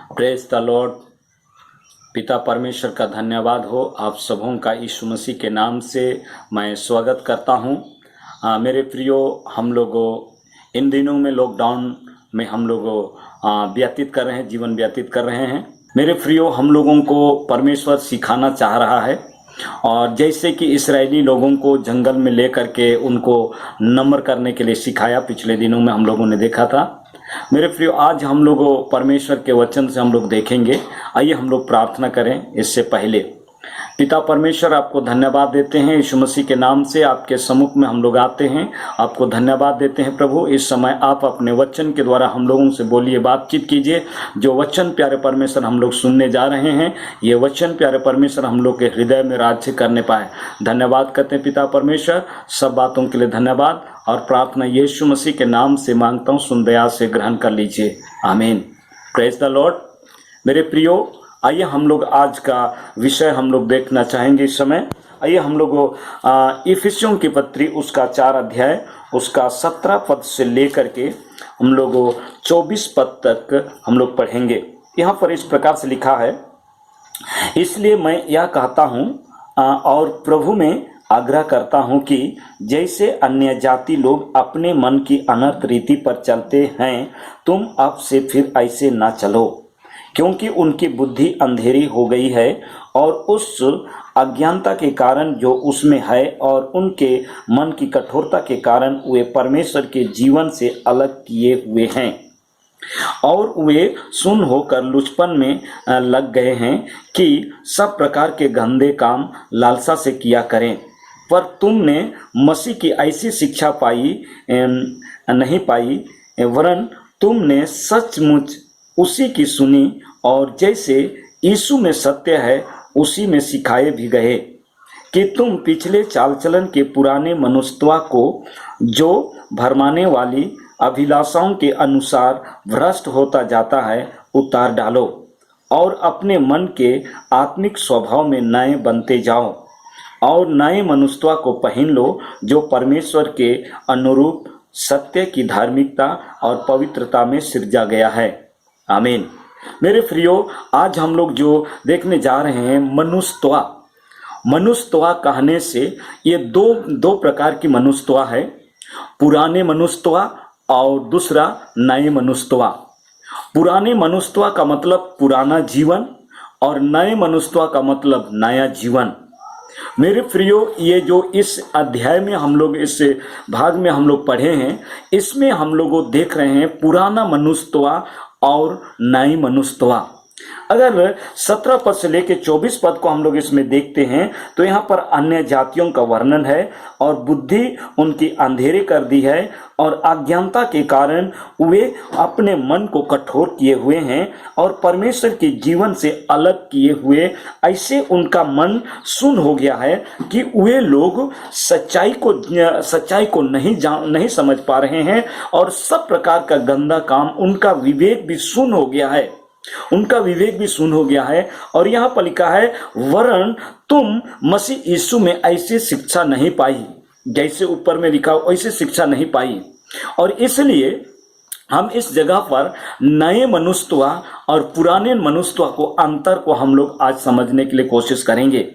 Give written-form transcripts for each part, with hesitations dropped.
Praise the Lord. पिता परमेश्वर का धन्यवाद हो। आप सबों का यीशु मसीह के नाम से मैं स्वागत करता हूं। मेरे प्रियो, हम लोगों इन दिनों में लॉकडाउन में हम लोगों व्यतीत कर रहे हैं, जीवन व्यतीत कर रहे हैं। मेरे प्रियो, हम लोगों को परमेश्वर सिखाना चाह रहा है, और जैसे कि इस्राएली लोगों को जंगल में लेकर के उनको नम्र करने के लिए सिखाया, पिछले दिनों में हम लोगों ने देखा था। मेरे प्रियो, आज हम लोग परमेश्वर के वचन से हम लोग देखेंगे। आइए हम लोग प्रार्थना करें। इससे पहले पिता परमेश्वर, आपको धन्यवाद देते हैं। यीशु मसीह के नाम से आपके सम्मुख में हम लोग आते हैं, आपको धन्यवाद देते हैं। प्रभु, इस समय आप अपने वचन के द्वारा हम लोगों से बोलिए, बातचीत कीजिए। जो वचन प्यारे परमेश्वर हम लोग सुनने जा रहे हैं, ये वचन प्यारे परमेश्वर हम लोग के हृदय में राज्य करने पाए। धन्यवाद करते हैं पिता परमेश्वर, सब बातों के लिए धन्यवाद। और प्रार्थना यीशु मसीह के नाम से मांगता हूँ, सुन दया से ग्रहण कर लीजिए, आमीन। Praise the Lord. मेरे प्रियो, आइए हम लोग आज का विषय हम लोग देखना चाहेंगे इस समय। आइए हम लोग इफिसियों की पत्री उसका 4 अध्याय उसका 17 पद से लेकर के हम लोग 24 पद तक हम लोग पढ़ेंगे। यहाँ पर इस प्रकार से लिखा है, इसलिए मैं यह कहता हूँ और प्रभु में आग्रह करता हूँ कि जैसे अन्य जाति लोग अपने मन की अनर्थ रीति पर चलते हैं, तुम अब से फिर ऐसे ना चलो, क्योंकि उनकी बुद्धि अंधेरी हो गई है और उस अज्ञानता के कारण जो उसमें है, और उनके मन की कठोरता के कारण वे परमेश्वर के जीवन से अलग किए हुए हैं, और वे सुन होकर लुचपन में लग गए हैं कि सब प्रकार के गंदे काम लालसा से किया करें। पर तुमने मसीह की ऐसी शिक्षा नहीं पाई, वरन तुमने सचमुच उसी की सुनी, और जैसे यीशु में सत्य है उसी में सिखाए भी गए कि तुम पिछले चाल चलन के पुराने मनुष्यत्व को, जो भरमाने वाली अभिलाषाओं के अनुसार भ्रष्ट होता जाता है, उतार डालो, और अपने मन के आत्मिक स्वभाव में नए बनते जाओ, और नए मनुष्यत्व को पहन लो, जो परमेश्वर के अनुरूप सत्य की धार्मिकता और पवित्रता में सिरजा गया है, आमीन। मेरे प्रियो, आज हम लोग जो देखने जा रहे हैं, मनुष्यत्व कहने से ये दो प्रकार की मनुष्यत्व है। पुराने मनुष्यत्व और दूसरा नए मनुष्यत्व। पुराने मनुष्यत्व का मतलब पुराना जीवन, और नए मनुष्यत्व का मतलब नया जीवन। मेरे प्रियो, ये जो इस अध्याय में हम लोग, इस भाग में हम लोग पढ़े हैं, इसमें हम लोग देख रहे हैं पुराना मनुष्यत्व और नई मनुष्यत्व। अगर 17 पद से लेकर 24 पद को हम लोग इसमें देखते हैं, तो यहाँ पर अन्य जातियों का वर्णन है, और बुद्धि उनकी अंधेरे कर दी है, और अज्ञानता के कारण वे अपने मन को कठोर किए हुए हैं, और परमेश्वर के जीवन से अलग किए हुए, ऐसे उनका मन सुन्न हो गया है कि वे लोग सच्चाई को नहीं समझ पा रहे हैं, और सब प्रकार का गंदा काम, उनका विवेक भी सुन्न हो गया है, और यहाँ पर लिखा है, वरन तुम मसीह यीशु में ऐसी शिक्षा नहीं पाई, जैसे ऊपर में लिखा वैसे शिक्षा नहीं पाई। और इसलिए हम इस जगह पर नए मनुष्यत्व और पुराने मनुष्यत्व को अंतर को हम लोग आज समझने के लिए कोशिश करेंगे।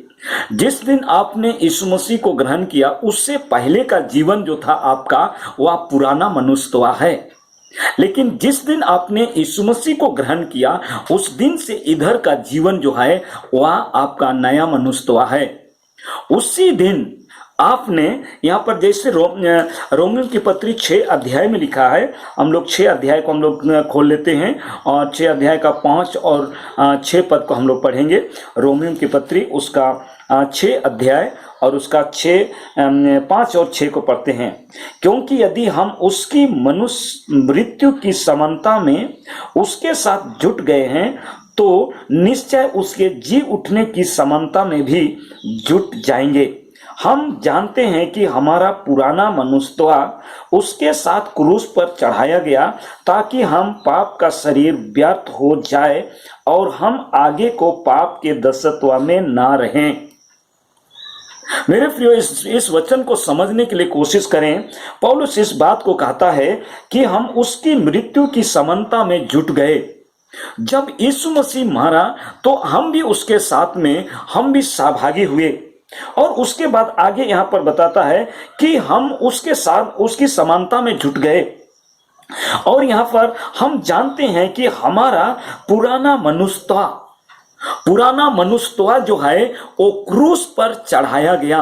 जिस दिन आपने यीशु मसीह को ग्रहण किया, उससे पहले का जीवन जो था आपका, वह पुराना मनुष्यत्व है। लेकिन जिस दिन आपने यीशु मसीह को ग्रहण किया, उस दिन से इधर का जीवन जो है वह आपका नया मनुष्यत्व है। उसी दिन आपने, यहाँ पर जैसे रोमियों की पत्री 6 अध्याय में लिखा है, हम लोग 6 अध्याय को हम लोग खोल लेते हैं, और 6 अध्याय का 5 और 6 पद को हम लोग पढ़ेंगे। रोमियों की पत्री उसका 6 अध्याय और उसका 5 और 6 को पढ़ते हैं। क्योंकि यदि हम उसकी मनुष्य मृत्यु की समानता में उसके साथ जुट गए हैं, तो निश्चय उसके जी उठने की समानता में भी जुट जाएंगे। हम जानते हैं कि हमारा पुराना मनुष्यत्व उसके साथ क्रूस पर चढ़ाया गया, ताकि हम पाप का शरीर व्यर्थ हो जाए और हम आगे को पाप के दासत्व में ना रहें। मेरे प्रियो, इस वचन को समझने के लिए कोशिश करें। पौलुस इस बात को कहता है कि हम उसकी मृत्यु की समानता में जुट गए। जब यीशु मसीह मरा तो हम भी उसके साथ में हम भी सहभागी हुए। और उसके बाद आगे यहां पर बताता है कि हम उसके साथ उसकी समानता में जुट गए। और यहां पर हम जानते हैं कि हमारा पुराना मनुष्यत्व जो है वो क्रूस पर चढ़ाया गया।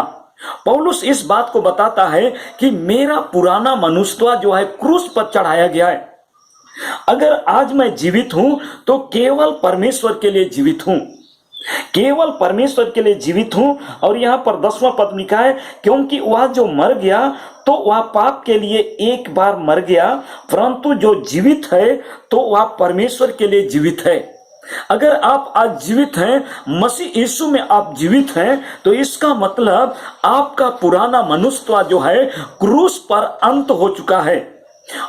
पौलुस इस बात को बताता है कि मेरा पुराना मनुष्यत्व जो है क्रूस पर चढ़ाया गया है। अगर आज मैं जीवित हूं तो केवल परमेश्वर के लिए जीवित हूं, केवल परमेश्वर के लिए जीवित हूं। और यहां पर 10वां पद लिखा है, क्योंकि वह जो मर गया तो वह पाप के लिए एक बार मर गया, परंतु जो जीवित है तो वह परमेश्वर के लिए जीवित है। अगर आप आज जीवित हैं, मसीह यीशु में आप जीवित हैं, तो इसका मतलब आपका पुराना मनुष्यत्व जो है क्रूस पर अंत हो चुका है।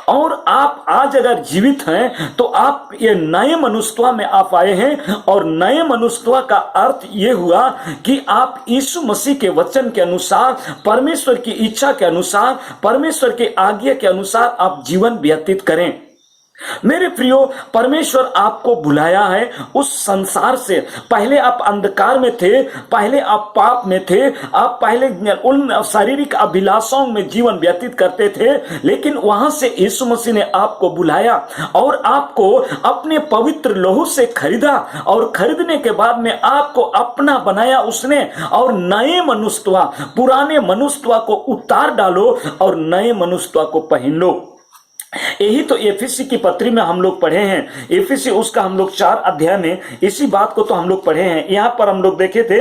और आप आज अगर जीवित हैं तो आप ये नए मनुष्यत्व में आप आए हैं। और नए मनुष्यत्व का अर्थ ये हुआ कि आप यीशु मसीह के वचन के अनुसार, परमेश्वर की इच्छा के अनुसार, परमेश्वर के आज्ञा के अनुसार आप जीवन व्यतीत करें। मेरे प्रियो, परमेश्वर आपको बुलाया है उस संसार से। पहले आप अंधकार में थे, पहले आप पाप में थे, आप पहले उन शारीरिक अभिलाषाओं में जीवन व्यतीत करते थे, लेकिन वहां से यीशु मसीह ने आपको बुलाया और आपको अपने पवित्र लहू से खरीदा। और खरीदने के बाद में आपको अपना बनाया उसने। और नए मनुष्यत्व, पुराने मनुष्यत्व को उतार डालो और नए मनुष्यत्व को पहन लो। यही तो एफिसी की पत्री में हम लोग पढ़े हैं। एफिसी उसका हम लोग 4 अध्याय में इसी बात को तो हम लोग पढ़े हैं। यहां पर हम लोग देखे थे,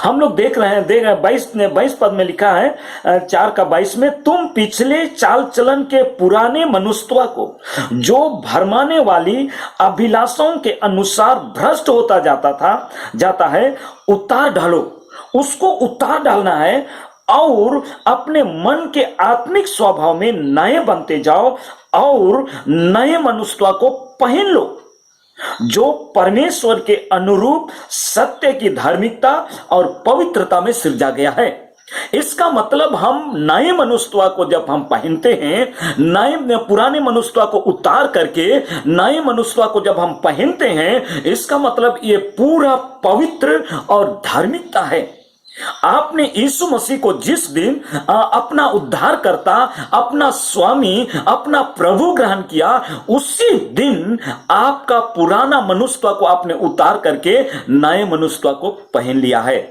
हम लोग देख रहे हैं 22 पद में लिखा है, 4 का 22 में, तुम पिछले चाल चलन के पुराने मनुष्यत्व को जो भरमाने वाली अभिलाषाओं के अनुसार भ्रष्ट होता जाता है उतार डालो। उसको उतार डालना है और अपने मन के आत्मिक स्वभाव में नए बनते जाओ और नए मनुष्यत्व को पहन लो, जो परमेश्वर के अनुरूप सत्य की धार्मिकता और पवित्रता में सृजा गया है। इसका मतलब हम नए मनुष्यत्व को जब हम पहनते हैं, नए पुराने मनुष्यत्व को उतार करके नए मनुष्यत्व को जब हम पहनते हैं, इसका मतलब ये पूरा पवित्र और धार्मिकता है। आपने यीशु मसीह को जिस दिन अपना उद्धारकर्ता, अपना स्वामी, अपना प्रभु ग्रहण किया, उसी दिन आपका पुराना मनुष्यत्व को आपने उतार करके नए मनुष्यत्व को पहन लिया है।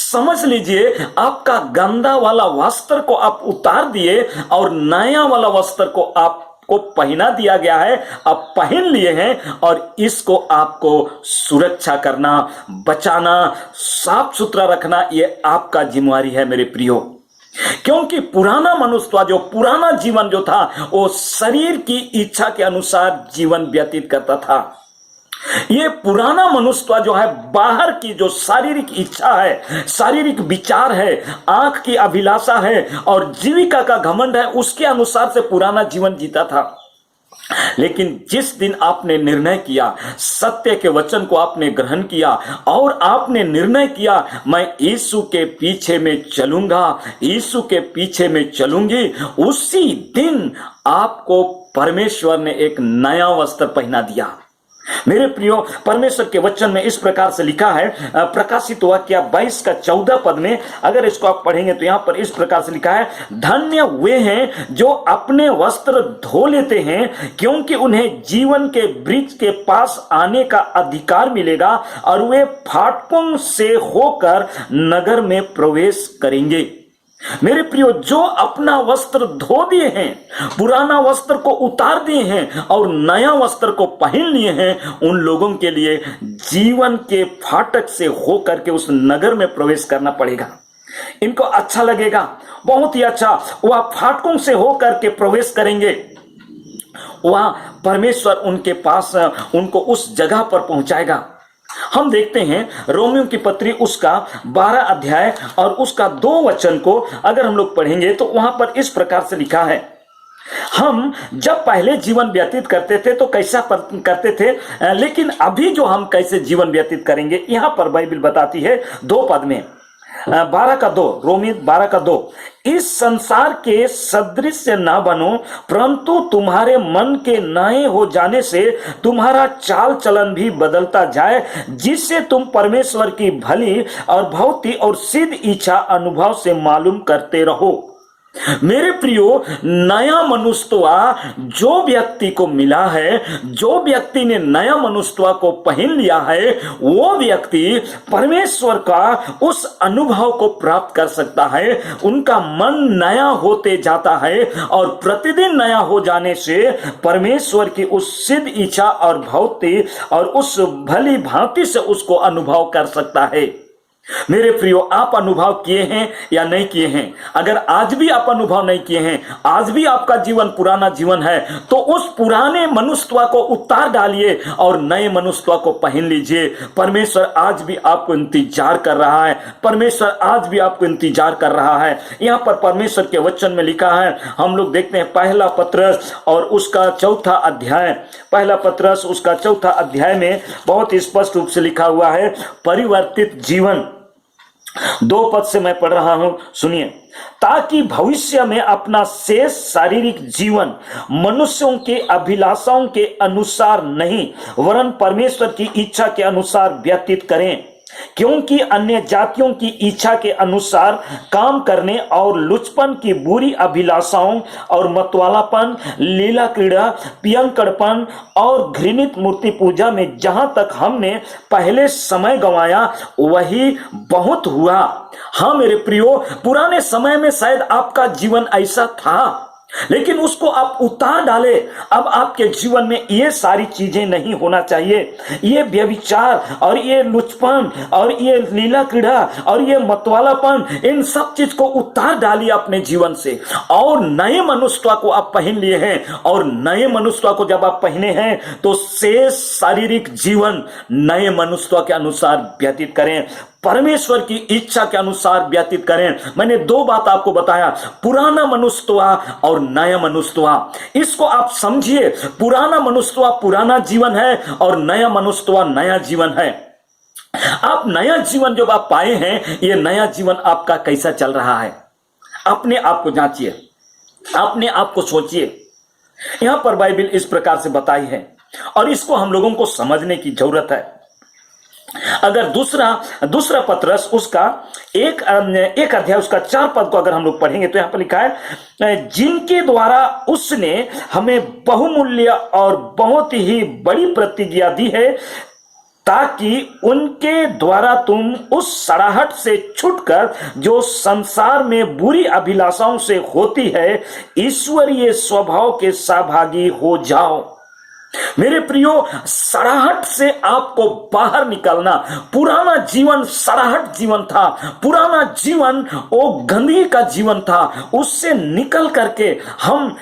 समझ लीजिए, आपका गंदा वाला वस्त्र को आप उतार दिए और नया वाला वस्त्र को आपको पहना दिया गया है, आप पहन लिए हैं। और इसको आपको सुरक्षा करना, बचाना, साफ सुथरा रखना, यह आपका जिम्मेवारी है मेरे प्रियो। क्योंकि पुराना मनुष्यत्व, जो पुराना जीवन जो था, वो शरीर की इच्छा के अनुसार जीवन व्यतीत करता था। ये पुराना मनुष्यत्व जो है, बाहर की जो शारीरिक इच्छा है, शारीरिक विचार है, आंख की अभिलाषा है और जीविका का घमंड है, उसके अनुसार से पुराना जीवन जीता था। लेकिन जिस दिन आपने निर्णय किया, सत्य के वचन को आपने ग्रहण किया और आपने निर्णय किया, मैं यीशु के पीछे में चलूंगा, यीशु के पीछे में चलूंगी, उसी दिन आपको परमेश्वर ने एक नया वस्त्र पहना दिया। मेरे प्रियो, परमेश्वर के वचन में इस प्रकार से लिखा है, प्रकाशित वाक्य 22 का 14 पद में, अगर इसको आप पढ़ेंगे तो यहां पर इस प्रकार से लिखा है, धन्य वे हैं जो अपने वस्त्र धो लेते हैं, क्योंकि उन्हें जीवन के वृक्ष के पास आने का अधिकार मिलेगा और वे फाटकों से होकर नगर में प्रवेश करेंगे। मेरे प्रियो, जो अपना वस्त्र धो दिए हैं, पुराना वस्त्र को उतार दिए हैं और नया वस्त्र को पहन लिए हैं, उन लोगों के लिए जीवन के फाटक से होकर के उस नगर में प्रवेश करना पड़ेगा। इनको अच्छा लगेगा, बहुत ही अच्छा। वह फाटकों से होकर के प्रवेश करेंगे, वह परमेश्वर उनके पास, उनको उस जगह पर पहुंचाएगा। हम देखते हैं रोमियो की पत्री उसका 12 अध्याय और उसका 2 वचन को अगर हम लोग पढ़ेंगे तो वहां पर इस प्रकार से लिखा है, हम जब पहले जीवन व्यतीत करते थे तो कैसा करते थे, लेकिन अभी जो हम कैसे जीवन व्यतीत करेंगे, यहां पर बाइबल बताती है 2 पद में, 12 का 2, रोमी 12 का 2, इस संसार के सदृश न बनो, परंतु तुम्हारे मन के नए हो जाने से तुम्हारा चाल चलन भी बदलता जाए, जिससे तुम परमेश्वर की भली और भौतिक और सिद्ध इच्छा अनुभव से मालूम करते रहो। मेरे प्रियो, नया मनुष्यत्व जो व्यक्ति को मिला है, जो व्यक्ति ने नया मनुष्यत्व को पहन लिया है, वो व्यक्ति परमेश्वर का उस अनुभव को प्राप्त कर सकता है। उनका मन नया होते जाता है और प्रतिदिन नया हो जाने से परमेश्वर की उस सिद्ध इच्छा और भौतिक और उस भली भांति से उसको अनुभव कर सकता है। मेरे प्रियो, आप अनुभव किए हैं या नहीं किए हैं? अगर आज भी आप अनुभव नहीं किए हैं, आज भी आपका जीवन पुराना जीवन है, तो उस पुराने मनुष्यत्व को उतार डालिए और नए मनुष्यत्व को पहन लीजिए। परमेश्वर आज भी आपको इंतजार कर रहा है। परमेश्वर आज भी आपको इंतजार कर रहा है। यहां पर परमेश्वर के वचन में लिखा है, हम लोग देखते हैं पहला पत्रस और उसका चौथा अध्याय, पहला पत्रस उसका चौथा अध्याय में बहुत स्पष्ट रूप से लिखा हुआ है, परिवर्तित जीवन। 2 पद से मैं पढ़ रहा हूं, सुनिए। ताकि भविष्य में अपना शेष शारीरिक जीवन मनुष्यों के अभिलाषाओं के अनुसार नहीं, वरन परमेश्वर की इच्छा के अनुसार व्यतीत करें, क्योंकि अन्य जातियों की इच्छा के अनुसार काम करने और लुचपन की बुरी अभिलाषाओं और मतवालापन, लीला क्रीड़ा, पियंकड़पन और घृणित मूर्ति पूजा में जहां तक हमने पहले समय गंवाया वही बहुत हुआ। हाँ मेरे प्रियो, पुराने समय में शायद आपका जीवन ऐसा था, लेकिन उसको आप उतार डाले। अब आपके जीवन में ये सारी चीजें नहीं होना चाहिए। ये व्यभिचार और ये लुचपन और ये लीला क्रीड़ा और ये मतवालापन, इन सब चीज को उतार डालिए अपने जीवन से और नए मनुष्यत्व को आप पहन लिए हैं। और नए मनुष्यत्व को जब आप पहने हैं तो शेष शारीरिक जीवन नए मनुष्यत्व के अनुसार व्यतीत करें, परमेश्वर की इच्छा के अनुसार व्यतीत करें। मैंने 2 बात आपको बताया, पुराना मनुष्यत्व और नया मनुष्यत्व। इसको आप समझिए, पुराना मनुष्यत्व पुराना जीवन है और नया मनुष्यत्व नया जीवन है। आप नया जीवन जब आप पाए हैं, ये नया जीवन आपका कैसा चल रहा है? अपने आप को जांचिए, अपने आप को सोचिए। यहां पर बाइबल इस प्रकार से बताई है और इसको हम लोगों को समझने की जरूरत है। अगर दूसरा पत्रस उसका एक अध्याय उसका 4 पद को अगर हम लोग पढ़ेंगे तो यहां पर लिखा है, जिनके द्वारा उसने हमें बहुमूल्य और बहुत ही बड़ी प्रतिज्ञा दी है, ताकि उनके द्वारा तुम उस सड़ाहट से छूटकर जो संसार में बुरी अभिलाषाओं से होती है, ईश्वरीय स्वभाव के सहभागी हो जाओ। मेरे प्रियो, सड़ाहट से आपको बाहर निकलना। पुराना जीवन सड़ाहट जीवन था, पुराना जीवन वो गंदगी का जीवन था। उससे निकल करके हम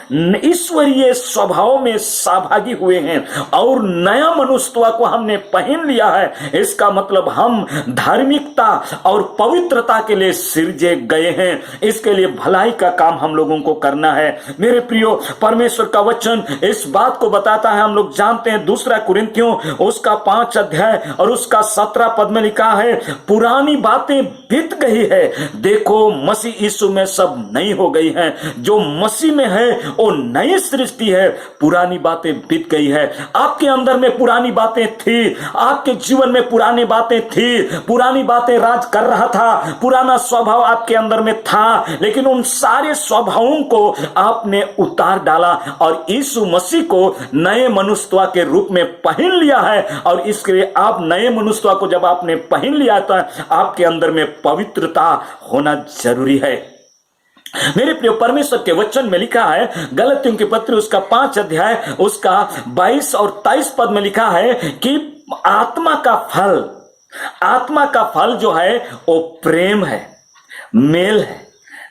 ईश्वरीय स्वभाव में सहभागी हुए हैं और नया मनुष्यत्व को हमने पहन लिया है। इसका मतलब हम धार्मिकता और पवित्रता के लिए सिरजे गए हैं। इसके लिए भलाई का काम हम लोगों को करना है। मेरे प्रियो, परमेश्वर का वचन इस बात को बताता है, हम लोग जानते हैं, 2 कुरिन्थियों उसका 5 अध्याय और उसका 17 पद में लिखा है, पुरानी बातें बीत गई है, देखो मसीह यीशु में सब नई हो गई हैं। जो मसीह में है वो नई सृष्टि है, पुरानी बातें बीत गई है। आपके अंदर में पुरानी बातें थी, आपके जीवन में पुरानी बातें थी, पुरानी बातें राज कर रहा था, पुराना स्वभाव आपके अंदर में था, लेकिन उन सारे स्वभावों को आपने उतार डाला और यीशु मसीह को नए मनुष्यत्व के रूप में पहन लिया है। और इसके लिए आप नए मनुष्यत्व को जब आपने पहन लिया तो आपके अंदर में पवित्रता होना जरूरी है। मेरे प्रिय, परमेश्वर के वचन में लिखा है, गलतियों के पत्र उसका 5 अध्याय उसका 22 और 23 पद में लिखा है कि आत्मा का फल जो है वो प्रेम है, मेल है,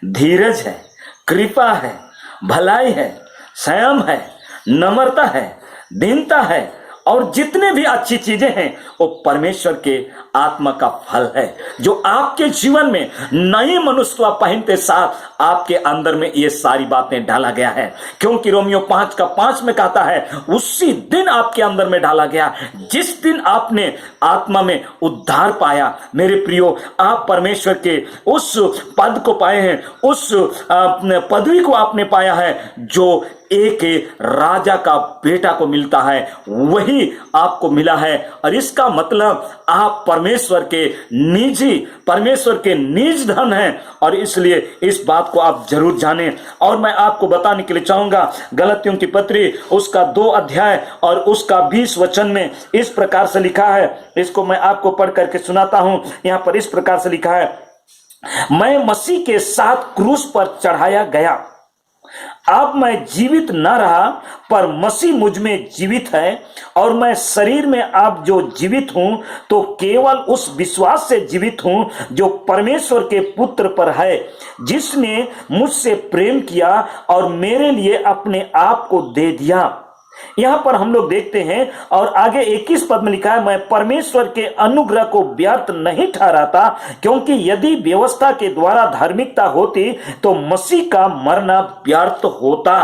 धीरज है, कृपा है, भलाई है, संयम है, नम्रता है, दीनता है और जितने भी अच्छी चीजें हैं वो परमेश्वर के आत्मा का फल है, जो आपके जीवन में नए मनुष्यत्व पहनते साथ आपके अंदर में ये सारी बातें डाला गया है, क्योंकि रोमियो 5:5 में कहता है उसी दिन आपके अंदर में डाला गया जिस दिन आपने आत्मा में उद्धार पाया। मेरे प्रियो, आप परमेश्वर के उस पद को पाए हैं, उस पदवी को आपने पाया है जो एक राजा का बेटा को मिलता है, वही आपको मिला है। और इसका मतलब आप परमेश्वर के निज धन हैं, और इसलिए इस बात को आप जरूर जानें। और मैं आपको बताने के लिए चाहूंगा, गलतियों की पत्री उसका 2 अध्याय और उसका 20 वचन में इस प्रकार से लिखा है। इसको मैं आपको पढ़ करके सुनाता हूं। यहां पर इस प्रकार से लिखा है, मैं मसीह के साथ क्रूस पर चढ़ाया गया, अब मैं जीवित न रहा पर मसीह मुझ में जीवित है, और मैं शरीर में अब जो जीवित हूं तो केवल उस विश्वास से जीवित हूं जो परमेश्वर के पुत्र पर है, जिसने मुझसे प्रेम किया और मेरे लिए अपने आप को दे दिया। यहां पर हम लोग देखते हैं, और आगे 21 पद में लिखा है, मैं परमेश्वर के अनुग्रह को व्यर्थ नहीं ठहराता, क्योंकि यदि व्यवस्था के द्वारा धार्मिकता होती तो मसीह का मरना व्यर्थ होता।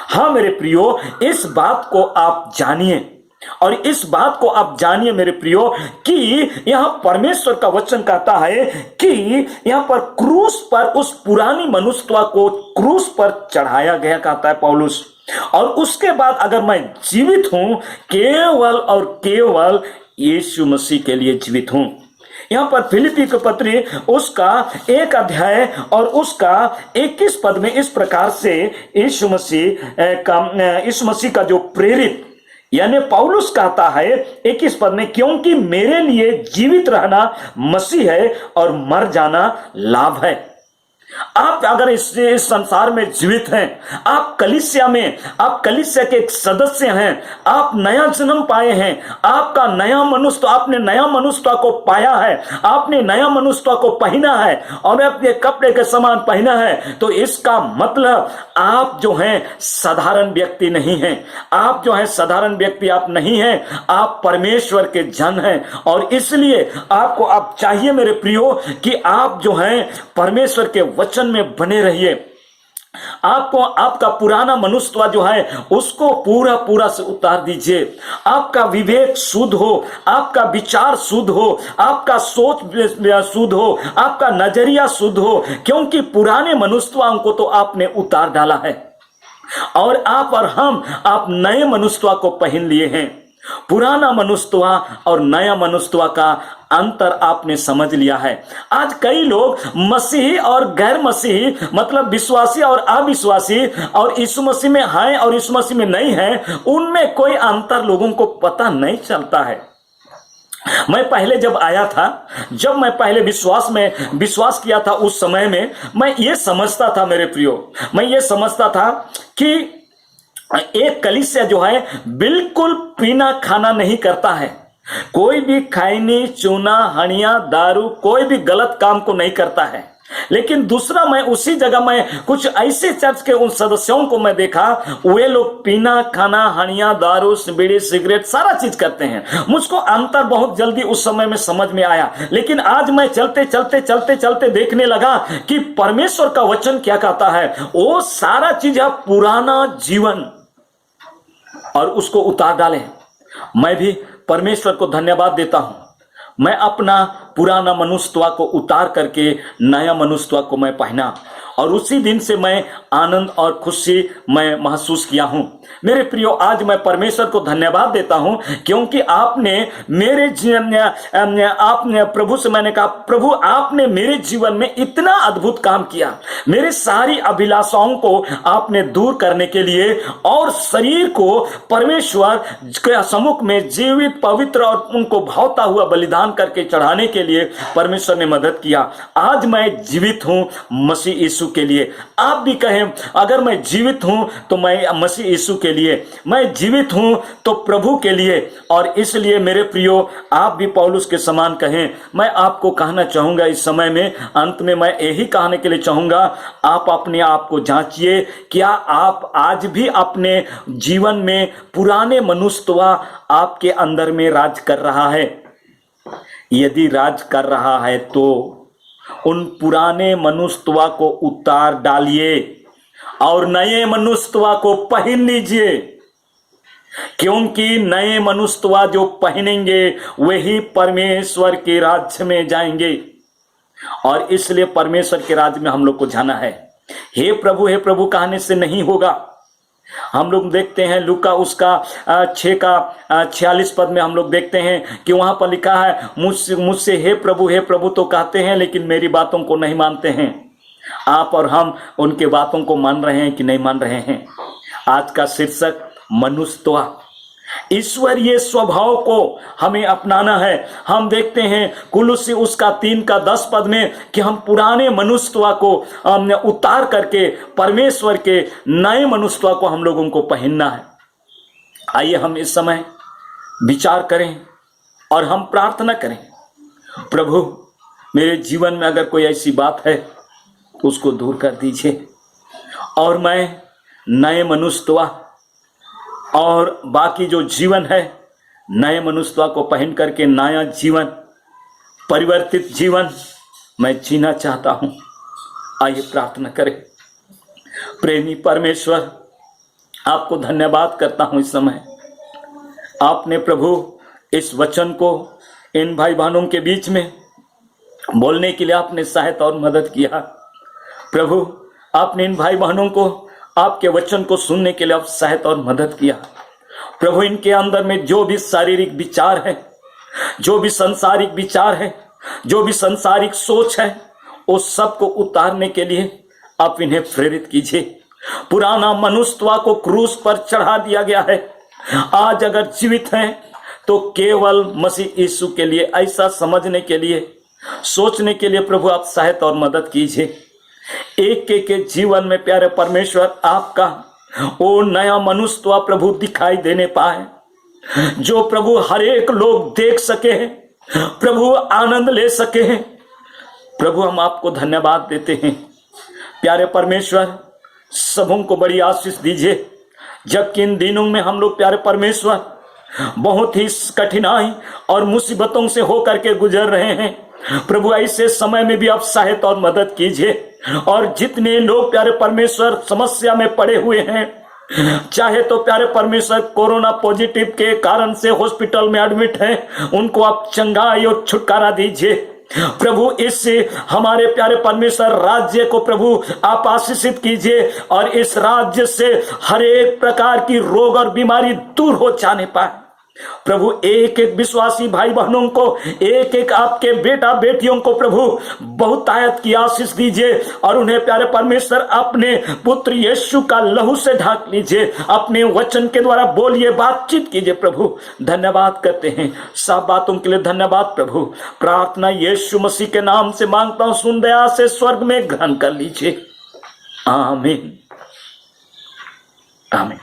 हाँ मेरे प्रियो, इस बात को आप जानिए, और इस बात को आप जानिए मेरे प्रियो कि यहां परमेश्वर का वचन कहता है कि यहां पर क्रूस पर उस पुरानी मनुष्यता को क्रूस पर चढ़ाया गया, कहता है पौलुस। और उसके बाद अगर मैं जीवित हूं, केवल और केवल यीशु मसीह के लिए जीवित हूं। यहां पर फिलिप्पी के पत्री उसका 1 अध्याय और उसका 21 पद में इस प्रकार से यीशु मसीह का जो प्रेरित यानी पौलुस कहता है 21 पद में, क्योंकि मेरे लिए जीवित रहना मसीह है और मर जाना लाभ है। आप अगर इस संसार में जीवित हैं, आप कलीसिया के एक सदस्य हैं, आप नया जन्म पाए हैं, आपका नया मनुष्य, आपने नया मनुष्यता को पाया है, आपने नया मनुष्यता को पहना है और अपने कपड़े के समान पहना है, तो इसका मतलब आप जो हैं साधारण व्यक्ति नहीं हैं। आप जो हैं साधारण व्यक्ति आप नहीं हैं, आप परमेश्वर के जन हैं। और इसलिए आपको अब चाहिए मेरे प्रियो कि आप जो हैं परमेश्वर के वचन में बने रहिए। आपको आपका पुराना मनुष्यत्व जो है उसको पूरा से उतार दीजिए। आपका विवेक शुद्ध हो, आपका विचार शुद्ध हो, आपका सोच शुद्ध हो, आपका नजरिया शुद्ध हो, क्योंकि पुराने मनुष्यत्व को तो आपने उतार डाला है और आप नए मनुष्यत्व को पहन लिए हैं। पुराना मनुष्यत्व और नया मनुष्यत्व का अंतर आपने समझ लिया है। आज कई लोग मसीही और गैर मसीही, मतलब विश्वासी और अविश्वासी, और यीशु मसीह में हैं और यीशु मसीह में नहीं हैं, उनमें कोई अंतर लोगों को पता नहीं चलता है। मैं पहले जब आया था, जब मैं पहले विश्वास किया था, उस समय में मैं ये समझता था मेरे प्रियो, मैं ये समझता था कि एक कलीसिया जो है बिल्कुल पीना खाना नहीं करता है, कोई भी खैनी चूना हनिया दारू कोई भी गलत काम को नहीं करता है। लेकिन दूसरा, मैं उसी जगह में कुछ ऐसे चर्च के उन सदस्यों को मैं देखा, वे लोग पीना खाना हनिया दारू बीड़ी सिगरेट सारा चीज करते हैं। मुझको अंतर बहुत जल्दी उस समय में समझ में आया, लेकिन आज मैं चलते देखने लगा कि परमेश्वर का वचन क्या कहता है। वो सारा चीज है पुराना जीवन, और उसको उतार डालें। मैं भी परमेश्वर को धन्यवाद देता हूं, मैं अपना पुराना मनुष्यत्व को उतार करके नया मनुष्यत्व को मैं पहना, और उसी दिन से मैं आनंद और खुशी मैं महसूस किया हूं। मेरे प्रियो, आज मैं परमेश्वर को धन्यवाद देता हूं, क्योंकि आपने मेरे आपने प्रभु से मैंने कहा, प्रभु आपने मेरे जीवन में इतना अद्भुत काम किया, मेरे सारी अभिलाषाओं को आपने दूर करने के लिए और शरीर को परमेश्वर के सम्मुख में जीवित पवित्र और उनको भावता हुआ बलिदान करके चढ़ाने के लिए परमेश्वर ने मदद किया। आज मैं जीवित हूं मसीह यीशु के लिए। आप भी कहें, अगर मैं जीवित हूं तो मैं मसीह यीशु के लिए, मैं जीवित हूं तो प्रभु के लिए। और इसलिए मेरे प्रियो, आप भी पौलुस के समान कहें। मैं आपको कहना चाहूंगा इस समय में, अंत में मैं यही कहने के लिए चाहूंगा, आप अपने आप को जांचिए, क्या आप आज भी अपने जीवन में पुराने मनुष्यत्व आपके अंदर में राज कर रहा है? यदि राज कर रहा है तो उन पुराने मनुष्यत्व को उतार डालिए और नए मनुष्यत्व को पहन लीजिए, क्योंकि नए मनुष्यत्व जो पहनेंगे वही परमेश्वर के राज्य में जाएंगे। और इसलिए परमेश्वर के राज्य में हम लोग को जाना है। हे प्रभु कहने से नहीं होगा। हम लोग देखते हैं लूका उसका 6 का 46 पद में हम लोग देखते हैं कि वहां पर लिखा है, मुझसे हे प्रभु तो कहते हैं, लेकिन मेरी बातों को नहीं मानते हैं। आप और हम उनके बातों को मान रहे हैं कि नहीं मान रहे हैं। आज का शीर्षक मनुष्यत्व, ईश्वरीय स्वभाव को हमें अपनाना है। हम देखते हैं कुलुस्सी उसका 3 का 10 पद में कि हम पुराने मनुष्यत्व को उतार करके परमेश्वर के नए मनुष्यत्व को हम लोगों को पहनना है। आइए हम इस समय विचार करें और हम प्रार्थना करें, प्रभु मेरे जीवन में अगर कोई ऐसी बात है उसको दूर कर दीजिए और मैं नए मनुष्यत्व और बाकी जो जीवन है नए मनुष्यत्व को पहन करके नया जीवन, परिवर्तित जीवन मैं जीना चाहता हूं। आइए प्रार्थना करें। प्रेमी परमेश्वर, आपको धन्यवाद करता हूं इस समय। आपने प्रभु इस वचन को इन भाई बहनों के बीच में बोलने के लिए आपने सहायता और मदद किया। प्रभु आपने इन भाई बहनों को आपके वचन को सुनने के लिए आप सहायता और मदद किया। प्रभु इनके अंदर में जो भी शारीरिक विचार है, जो भी सांसारिक विचार है, जो भी सांसारिक सोच है, उस सब को उतारने के लिए आप इन्हें प्रेरित कीजिए। पुराना मनुष्यत्व को क्रूस पर चढ़ा दिया गया है। आज अगर जीवित हैं तो केवल मसीह यीशु के लिए, ऐसा समझने के लिए, सोचने के लिए प्रभु आप सहायता और मदद कीजिए। एक के जीवन में प्यारे परमेश्वर आपका वो नया मनुष्यत्व प्रभु दिखाई देने पाए, जो प्रभु हर एक लोग देख सके, प्रभु आनंद ले सके। प्रभु हम आपको धन्यवाद देते हैं। प्यारे परमेश्वर सबों को बड़ी आशीष दीजिए, जबकि इन दिनों में हम लोग प्यारे परमेश्वर बहुत ही कठिनाई और मुसीबतों से होकर के गुजर रहे हैं। प्रभु ऐसे समय में भी आप सहायता और मदद कीजिए। और जितने लोग प्यारे परमेश्वर समस्या में पड़े हुए हैं, चाहे तो प्यारे परमेश्वर कोरोना पॉजिटिव के कारण से हॉस्पिटल में एडमिट हैं, उनको आप चंगाई और छुटकारा दीजिए। प्रभु इससे हमारे प्यारे परमेश्वर राज्य को प्रभु आप आशीषित कीजिए और इस राज्य से हर एक प्रकार की रोग और बीमारी दूर हो जाने पाए। प्रभु एक एक विश्वासी भाई बहनों को, एक एक आपके बेटा बेटियों को प्रभु बहुतायत की आशीष दीजिए और उन्हें प्यारे परमेश्वर अपने पुत्र यीशु का लहू से ढाक लीजिए। अपने वचन के द्वारा बोलिए, बातचीत कीजिए। प्रभु धन्यवाद करते हैं, सब बातों के लिए धन्यवाद। प्रभु प्रार्थना यीशु मसीह के नाम से मांगता हूं, सुन दया से स्वर्ग में ग्रहण कर लीजिए। आमीन आमीन।